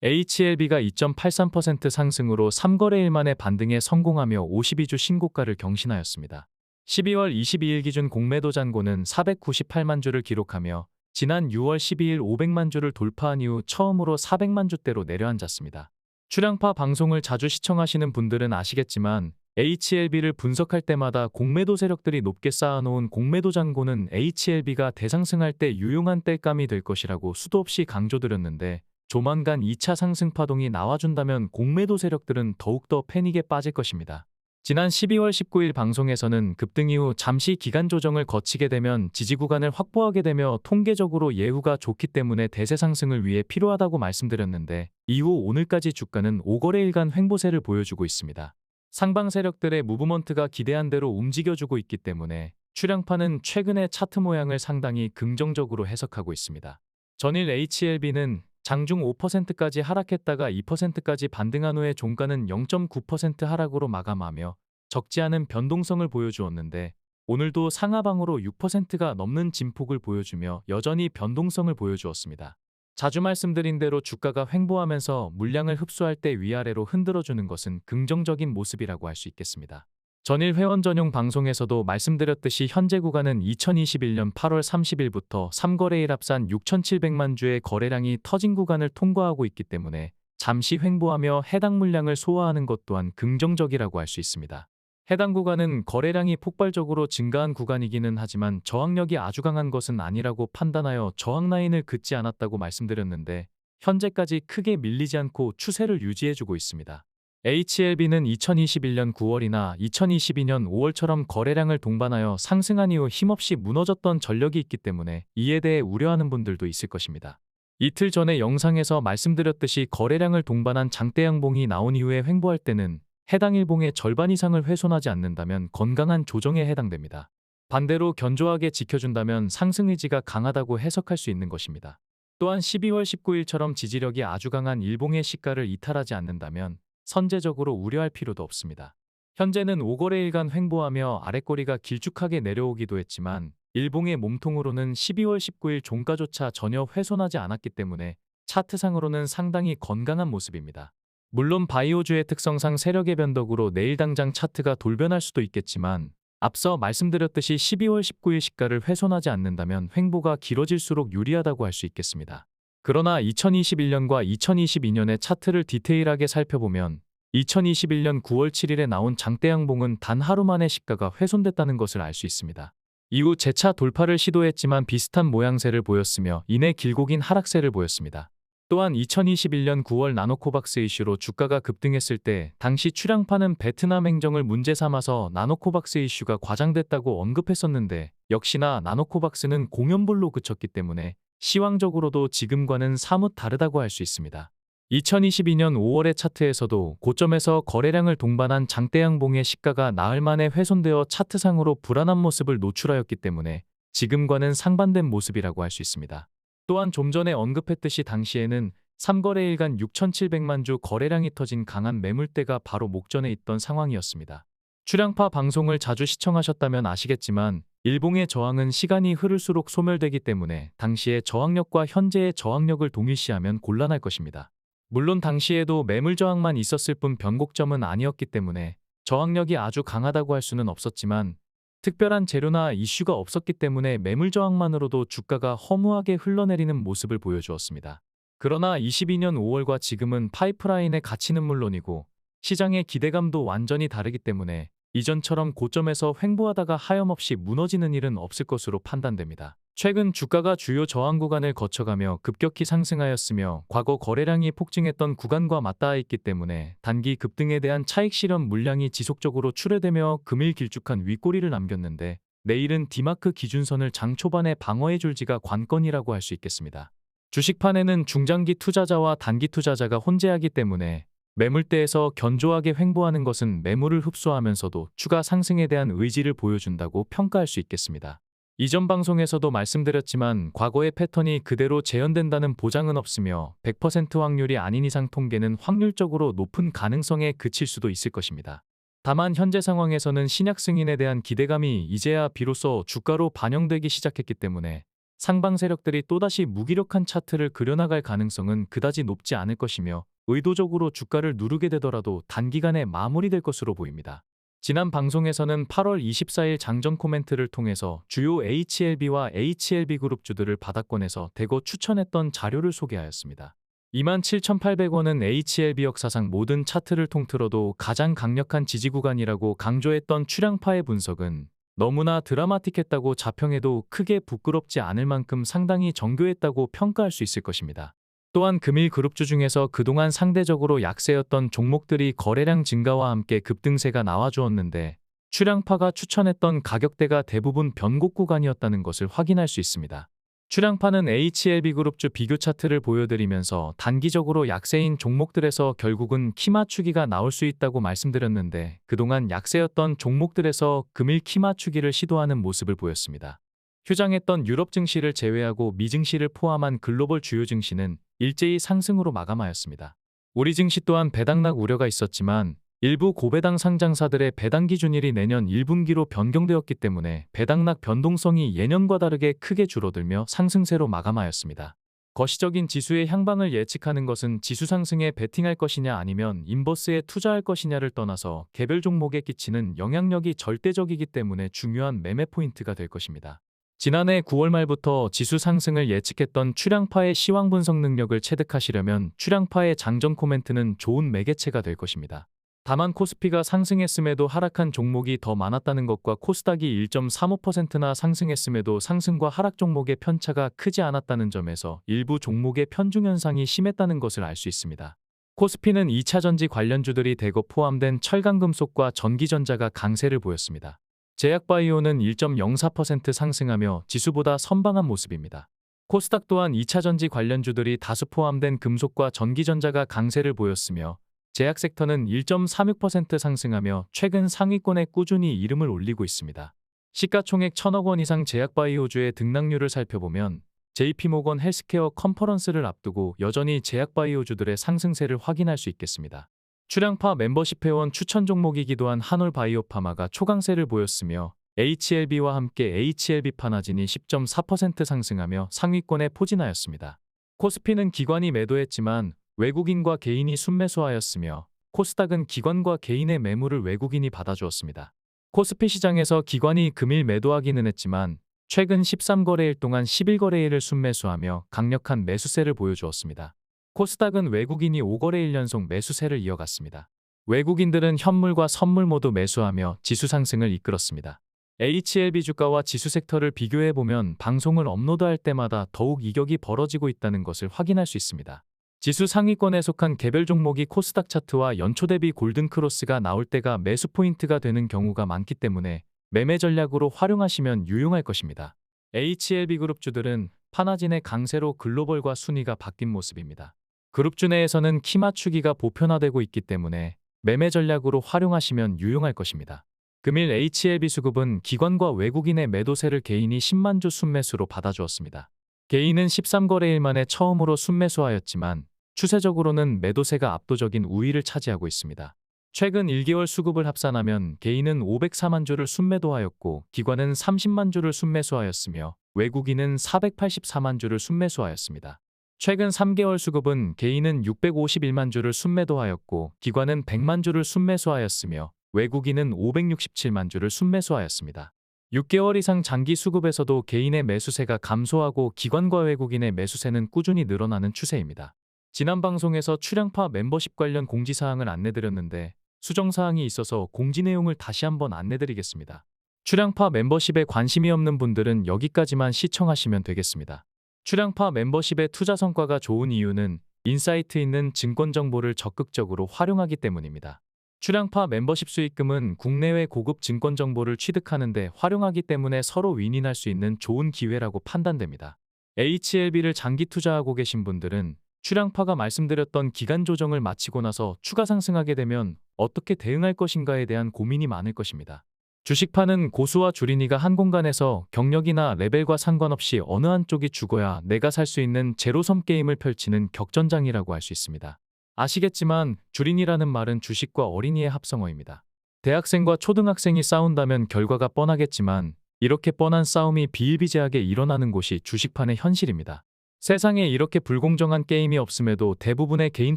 HLB가 2.83% 상승으로 3거래일 만에 반등에 성공하며 52주 신고가를 경신하였습니다. 12월 22일 기준 공매도 잔고는 498만 주를 기록하며 지난 6월 12일 500만 주를 돌파한 이후 처음으로 400만 주대로 내려앉았습니다. 출향파 방송을 자주 시청하시는 분들은 아시겠지만 HLB를 분석할 때마다 공매도 세력들이 높게 쌓아놓은 공매도 잔고는 HLB가 대상승할 때 유용한 땔감이 될 것이라고 수도 없이 강조드렸는데 조만간 2차 상승 파동이 나와준다면 공매도 세력들은 더욱더 패닉에 빠질 것입니다. 지난 12월 19일 방송에서는 급등 이후 잠시 기간 조정을 거치게 되면 지지 구간을 확보하게 되며 통계적으로 예후가 좋기 때문에 대세 상승을 위해 필요하다고 말씀드렸는데 이후 오늘까지 주가는 5거래일간 횡보세를 보여주고 있습니다. 상방 세력들의 무브먼트가 기대한 대로 움직여주고 있기 때문에 출향파는 최근의 차트 모양을 상당히 긍정적으로 해석하고 있습니다. 전일 HLB는 장중 5%까지 하락했다가 2%까지 반등한 후에 종가는 0.9% 하락으로 마감하며 적지 않은 변동성을 보여주었는데 오늘도 상하방으로 6%가 넘는 진폭을 보여주며 여전히 변동성을 보여주었습니다. 자주 말씀드린 대로 주가가 횡보하면서 물량을 흡수할 때 위아래로 흔들어주는 것은 긍정적인 모습이라고 할 수 있겠습니다. 전일 회원 전용 방송에서도 말씀드렸듯이 현재 구간은 2021년 8월 30일부터 3거래일 합산 6,700만 주의 거래량이 터진 구간을 통과하고 있기 때문에 잠시 횡보하며 해당 물량을 소화하는 것 또한 긍정적이라고 할 수 있습니다. 해당 구간은 거래량이 폭발적으로 증가한 구간이기는 하지만 저항력이 아주 강한 것은 아니라고 판단하여 저항 라인을 긋지 않았다고 말씀드렸는데 현재까지 크게 밀리지 않고 추세를 유지해주고 있습니다. HLB는 2021년 9월이나 2022년 5월처럼 거래량을 동반하여 상승한 이후 힘없이 무너졌던 전력이 있기 때문에 이에 대해 우려하는 분들도 있을 것입니다. 이틀 전에 영상에서 말씀드렸듯이 거래량을 동반한 장대 양봉이 나온 이후에 횡보할 때는 해당 일봉의 절반 이상을 훼손하지 않는다면 건강한 조정에 해당됩니다. 반대로 견조하게 지켜준다면 상승 의지가 강하다고 해석할 수 있는 것입니다. 또한 12월 19일처럼 지지력이 아주 강한 일봉의 시가를 이탈하지 않는다면 선제적으로 우려할 필요도 없습니다. 현재는 5거래일간 횡보하며 아랫꼬리가 길쭉하게 내려오기도 했지만 일봉의 몸통으로는 12월 19일 종가조차 전혀 훼손하지 않았기 때문에 차트상으로는 상당히 건강한 모습입니다. 물론 바이오주의 특성상 세력의 변덕으로 내일 당장 차트가 돌변할 수도 있겠지만 앞서 말씀드렸듯이 12월 19일 시가를 훼손하지 않는다면 횡보가 길어질수록 유리하다고 할 수 있겠습니다. 그러나 2021년과 2022년의 차트를 디테일하게 살펴보면 2021년 9월 7일에 나온 장대 양봉은 단 하루 만에 시가가 훼손됐다는 것을 알 수 있습니다. 이후 재차 돌파를 시도했지만 비슷한 모양새를 보였으며 이내 길고 긴 하락세를 보였습니다. 또한 2021년 9월 나노코박스 이슈로 주가가 급등했을 때 당시 출향파는 베트남 행정을 문제 삼아서 나노코박스 이슈가 과장됐다고 언급했었는데 역시나 나노코박스는 공연불로 그쳤기 때문에 시황적으로도 지금과는 사뭇 다르다고 할 수 있습니다. 2022년 5월의 차트에서도 고점에서 거래량을 동반한 장대 양봉의 시가가 나흘 만에 훼손되어 차트상으로 불안한 모습을 노출하였기 때문에 지금과는 상반된 모습이라고 할 수 있습니다. 또한 좀 전에 언급했듯이 당시에는 3거래일간 6,700만 주 거래량이 터진 강한 매물대가 바로 목전에 있던 상황이었습니다. 출향파 방송을 자주 시청하셨다면 아시겠지만 일봉의 저항은 시간이 흐를수록 소멸되기 때문에 당시의 저항력과 현재의 저항력을 동일시하면 곤란할 것입니다. 물론 당시에도 매물 저항만 있었을 뿐 변곡점은 아니었기 때문에 저항력이 아주 강하다고 할 수는 없었지만 특별한 재료나 이슈가 없었기 때문에 매물 저항만으로도 주가가 허무하게 흘러내리는 모습을 보여주었습니다. 그러나 22년 5월과 지금은 파이프라인의 가치는 물론이고 시장의 기대감도 완전히 다르기 때문에 이전처럼 고점에서 횡보하다가 하염없이 무너지는 일은 없을 것으로 판단됩니다. 최근 주가가 주요 저항 구간을 거쳐가며 급격히 상승하였으며 과거 거래량이 폭증했던 구간과 맞닿아 있기 때문에 단기 급등에 대한 차익 실현 물량이 지속적으로 출회되며 금일 길쭉한 윗꼬리를 남겼는데 내일은 디마크 기준선을 장 초반에 방어해 줄지가 관건이라고 할 수 있겠습니다. 주식판에는 중장기 투자자와 단기 투자자가 혼재하기 때문에 매물대에서 견조하게 횡보하는 것은 매물을 흡수하면서도 추가 상승에 대한 의지를 보여준다고 평가할 수 있겠습니다. 이전 방송에서도 말씀드렸지만 과거의 패턴이 그대로 재현된다는 보장은 없으며 100% 확률이 아닌 이상 통계는 확률적으로 높은 가능성에 그칠 수도 있을 것입니다. 다만 현재 상황에서는 신약 승인에 대한 기대감이 이제야 비로소 주가로 반영되기 시작했기 때문에 상방 세력들이 또다시 무기력한 차트를 그려나갈 가능성은 그다지 높지 않을 것이며 의도적으로 주가를 누르게 되더라도 단기간에 마무리될 것으로 보입니다. 지난 방송에서는 8월 24일 장전 코멘트를 통해서 주요 HLB와 HLB그룹주들을 바닥권에서 대거 추천했던 자료를 소개하였습니다. 27,800원은 HLB 역사상 모든 차트를 통틀어도 가장 강력한 지지 구간이라고 강조했던 출향파의 분석은 너무나 드라마틱했다고 자평해도 크게 부끄럽지 않을 만큼 상당히 정교했다고 평가할 수 있을 것입니다. 또한 금일 그룹주 중에서 그동안 상대적으로 약세였던 종목들이 거래량 증가와 함께 급등세가 나와주었는데 출향파가 추천했던 가격대가 대부분 변곡 구간이었다는 것을 확인할 수 있습니다. 출향파는 HLB그룹주 비교 차트를 보여드리면서 단기적으로 약세인 종목들에서 결국은 키 맞추기가 나올 수 있다고 말씀드렸는데 그동안 약세였던 종목들에서 금일 키 맞추기를 시도하는 모습을 보였습니다. 휴장했던 유럽 증시를 제외하고 미 증시를 포함한 글로벌 주요 증시는 일제히 상승으로 마감하였습니다. 우리 증시 또한 배당락 우려가 있었지만 일부 고배당 상장사들의 배당 기준일이 내년 1분기로 변경되었기 때문에 배당락 변동성이 예년과 다르게 크게 줄어들며 상승세로 마감하였습니다. 거시적인 지수의 향방을 예측하는 것은 지수 상승에 베팅할 것이냐 아니면 인버스에 투자할 것이냐를 떠나서 개별 종목에 끼치는 영향력이 절대적이기 때문에 중요한 매매 포인트가 될 것입니다. 지난해 9월 말부터 지수 상승을 예측했던 출향파의 시황 분석 능력을 체득하시려면 출향파의 장전 코멘트는 좋은 매개체가 될 것입니다. 다만 코스피가 상승했음에도 하락한 종목이 더 많았다는 것과 코스닥이 1.35%나 상승했음에도 상승과 하락 종목의 편차가 크지 않았다는 점에서 일부 종목의 편중 현상이 심했다는 것을 알 수 있습니다. 코스피는 2차전지 관련주들이 대거 포함된 철강금속과 전기전자가 강세를 보였습니다. 제약바이오는 1.04% 상승하며 지수보다 선방한 모습입니다. 코스닥 또한 2차전지 관련주들이 다수 포함된 금속과 전기전자가 강세를 보였으며 제약 섹터는 1.36% 상승하며 최근 상위권에 꾸준히 이름을 올리고 있습니다. 시가총액 1,000억 원 이상 제약바이오주의 등락률을 살펴보면 JP모건 헬스케어 컨퍼런스를 앞두고 여전히 제약바이오주들의 상승세를 확인할 수 있겠습니다. 출향파 멤버십 회원 추천 종목이기도 한 한올바이오파마가 초강세를 보였으며 HLB와 함께 HLB 파나진이 10.4% 상승하며 상위권에 포진하였습니다. 코스피는 기관이 매도했지만 외국인과 개인이 순매수하였으며 코스닥은 기관과 개인의 매물을 외국인이 받아주었습니다. 코스피 시장에서 기관이 금일 매도하기는 했지만 최근 13거래일 동안 11거래일을 순매수하며 강력한 매수세를 보여주었습니다. 코스닥은 외국인이 5거래일 연속 매수세를 이어갔습니다. 외국인들은 현물과 선물 모두 매수하며 지수 상승을 이끌었습니다. HLB 주가와 지수 섹터를 비교해보면 방송을 업로드할 때마다 더욱 이격이 벌어지고 있다는 것을 확인할 수 있습니다. 지수 상위권에 속한 개별 종목이 코스닥 차트와 연초 대비 골든크로스가 나올 때가 매수 포인트가 되는 경우가 많기 때문에 매매 전략으로 활용하시면 유용할 것입니다. HLB 그룹주들은 파나진의 강세로 글로벌과 순위가 바뀐 모습입니다. 그룹주 내에서는 키 맞추기가 보편화되고 있기 때문에 매매 전략으로 활용하시면 유용할 것입니다. 금일 HLB 수급은 기관과 외국인의 매도세를 개인이 10만 주 순매수로 받아주었습니다. 개인은 13거래일 만에 처음으로 순매수하였지만 추세적으로는 매도세가 압도적인 우위를 차지하고 있습니다. 최근 1개월 수급을 합산하면 개인은 504만 주를 순매도하였고 기관은 30만 주를 순매수하였으며 외국인은 484만 주를 순매수하였습니다. 최근 3개월 수급은 개인은 651만 주를 순매도하였고 기관은 100만 주를 순매수하였으며 외국인은 567만 주를 순매수하였습니다. 6개월 이상 장기 수급에서도 개인의 매수세가 감소하고 기관과 외국인의 매수세는 꾸준히 늘어나는 추세입니다. 지난 방송에서 출향파 멤버십 관련 공지사항을 안내드렸는데 수정사항이 있어서 공지 내용을 다시 한번 안내드리겠습니다. 출향파 멤버십에 관심이 없는 분들은 여기까지만 시청하시면 되겠습니다. 출향파 멤버십의 투자 성과가 좋은 이유는 인사이트 있는 증권 정보를 적극적으로 활용하기 때문입니다. 출향파 멤버십 수익금은 국내외 고급 증권 정보를 취득하는 데 활용하기 때문에 서로 윈윈할 수 있는 좋은 기회라고 판단됩니다. HLB를 장기 투자하고 계신 분들은 출향파가 말씀드렸던 기간 조정을 마치고 나서 추가 상승하게 되면 어떻게 대응할 것인가에 대한 고민이 많을 것입니다. 주식파는 고수와 주린이가 한 공간에서 경력이나 레벨과 상관없이 어느 한쪽이 죽어야 내가 살 수 있는 제로섬 게임을 펼치는 격전장이라고 할 수 있습니다. 아시겠지만 주린이라는 말은 주식과 어린이의 합성어입니다. 대학생과 초등학생이 싸운다면 결과가 뻔하겠지만 이렇게 뻔한 싸움이 비일비재하게 일어나는 곳이 주식판의 현실입니다. 세상에 이렇게 불공정한 게임이 없음에도 대부분의 개인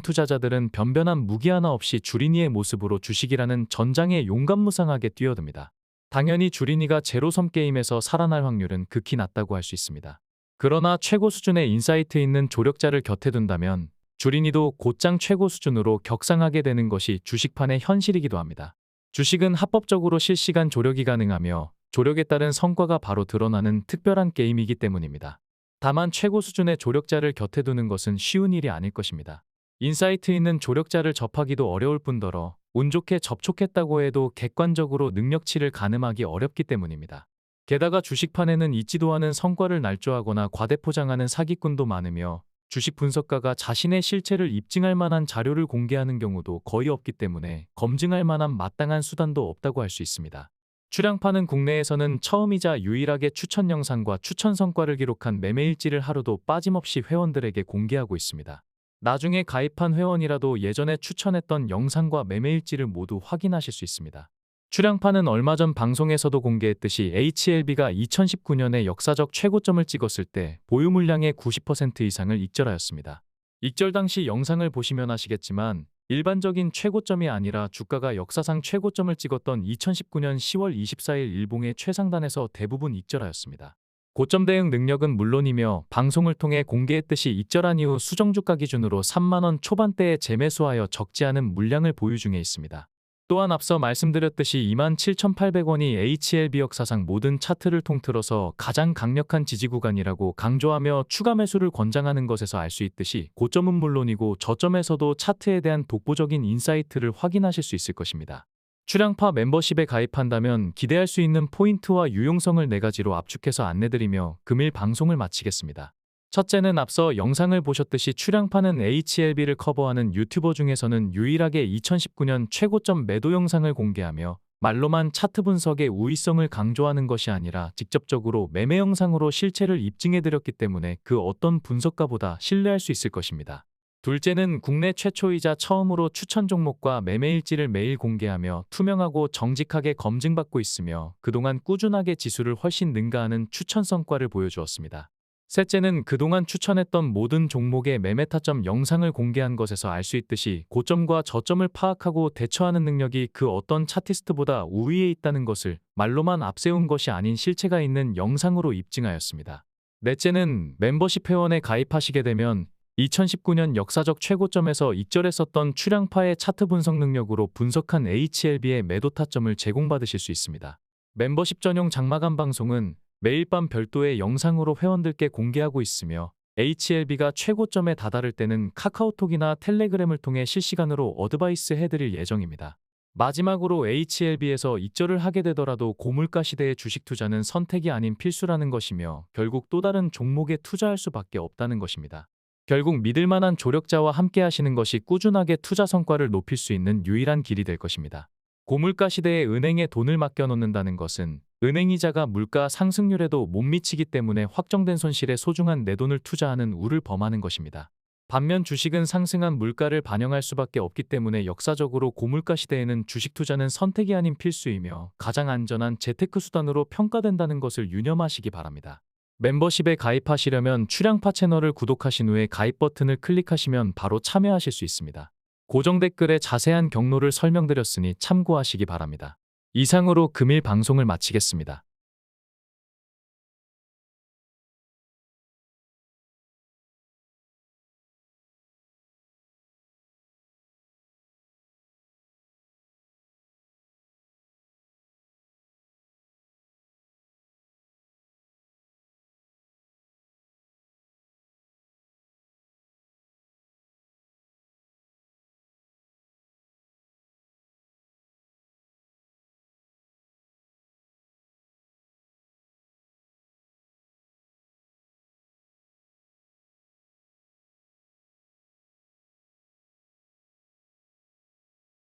투자자들은 변변한 무기 하나 없이 주린이의 모습으로 주식이라는 전장에 용감무상하게 뛰어듭니다. 당연히 주린이가 제로섬 게임에서 살아날 확률은 극히 낮다고 할 수 있습니다. 그러나 최고 수준의 인사이트 있는 조력자를 곁에 둔다면 주린이도 곧장 최고 수준으로 격상하게 되는 것이 주식판의 현실이기도 합니다. 주식은 합법적으로 실시간 조력이 가능하며 조력에 따른 성과가 바로 드러나는 특별한 게임이기 때문입니다. 다만 최고 수준의 조력자를 곁에 두는 것은 쉬운 일이 아닐 것입니다. 인사이트 있는 조력자를 접하기도 어려울 뿐더러 운 좋게 접촉했다고 해도 객관적으로 능력치를 가늠하기 어렵기 때문입니다. 게다가 주식판에는 있지도 않은 성과를 날조하거나 과대포장하는 사기꾼도 많으며 주식 분석가가 자신의 실체를 입증할 만한 자료를 공개하는 경우도 거의 없기 때문에 검증할 만한 마땅한 수단도 없다고 할 수 있습니다. 출량파는 국내에서는 처음이자 유일하게 추천 영상과 추천 성과를 기록한 매매일지를 하루도 빠짐없이 회원들에게 공개하고 있습니다. 나중에 가입한 회원이라도 예전에 추천했던 영상과 매매일지를 모두 확인하실 수 있습니다. 출량파는 얼마 전 방송에서도 공개했듯이 HLB가 2019년에 역사적 최고점을 찍었을 때 보유 물량의 90% 이상을 익절하였습니다. 익절 당시 영상을 보시면 아시겠지만 일반적인 최고점이 아니라 주가가 역사상 최고점을 찍었던 2019년 10월 24일 일봉의 최상단에서 대부분 익절하였습니다. 고점 대응 능력은 물론이며 방송을 통해 공개했듯이 익절한 이후 수정주가 기준으로 3만원 초반대에 재매수하여 적지 않은 물량을 보유 중에 있습니다. 또한 앞서 말씀드렸듯이 27,800원이 HLB 역사상 모든 차트를 통틀어서 가장 강력한 지지 구간이라고 강조하며 추가 매수를 권장하는 것에서 알 수 있듯이 고점은 물론이고 저점에서도 차트에 대한 독보적인 인사이트를 확인하실 수 있을 것입니다. 출량파 멤버십에 가입한다면 기대할 수 있는 포인트와 유용성을 4가지로 압축해서 안내드리며 금일 방송을 마치겠습니다. 첫째는 앞서 영상을 보셨듯이 출량파는 HLB를 커버하는 유튜버 중에서는 유일하게 2019년 최고점 매도 영상을 공개하며 말로만 차트 분석의 우위성을 강조하는 것이 아니라 직접적으로 매매 영상으로 실체를 입증해드렸기 때문에 그 어떤 분석가보다 신뢰할 수 있을 것입니다. 둘째는 국내 최초이자 처음으로 추천 종목과 매매일지를 매일 공개하며 투명하고 정직하게 검증받고 있으며 그동안 꾸준하게 지수를 훨씬 능가하는 추천 성과를 보여주었습니다. 셋째는 그동안 추천했던 모든 종목의 매매 타점 영상을 공개한 것에서 알 수 있듯이 고점과 저점을 파악하고 대처하는 능력이 그 어떤 차티스트보다 우위에 있다는 것을 말로만 앞세운 것이 아닌 실체가 있는 영상으로 입증하였습니다. 넷째는 멤버십 회원에 가입하시게 되면 2019년 역사적 최고점에서 익절했었던 출량파의 차트 분석 능력으로 분석한 HLB의 매도 타점을 제공받으실 수 있습니다. 멤버십 전용 장마감 방송은 매일 밤 별도의 영상으로 회원들께 공개하고 있으며 HLB가 최고점에 다다를 때는 카카오톡이나 텔레그램을 통해 실시간으로 어드바이스 해드릴 예정입니다. 마지막으로 HLB에서 익절을 하게 되더라도 고물가 시대의 주식 투자는 선택이 아닌 필수라는 것이며 결국 또 다른 종목에 투자할 수밖에 없다는 것입니다. 결국 믿을만한 조력자와 함께 하시는 것이 꾸준하게 투자 성과를 높일 수 있는 유일한 길이 될 것입니다. 고물가 시대에 은행에 돈을 맡겨놓는다는 것은 은행이자가 물가 상승률에도 못 미치기 때문에 확정된 손실에 소중한 내 돈을 투자하는 우를 범하는 것입니다. 반면 주식은 상승한 물가를 반영할 수밖에 없기 때문에 역사적으로 고물가 시대에는 주식 투자는 선택이 아닌 필수이며 가장 안전한 재테크 수단으로 평가된다는 것을 유념하시기 바랍니다. 멤버십에 가입하시려면 출량파 채널을 구독하신 후에 가입 버튼을 클릭하시면 바로 참여하실 수 있습니다. 고정 댓글에 자세한 경로를 설명드렸으니 참고하시기 바랍니다. 이상으로 금일 방송을 마치겠습니다.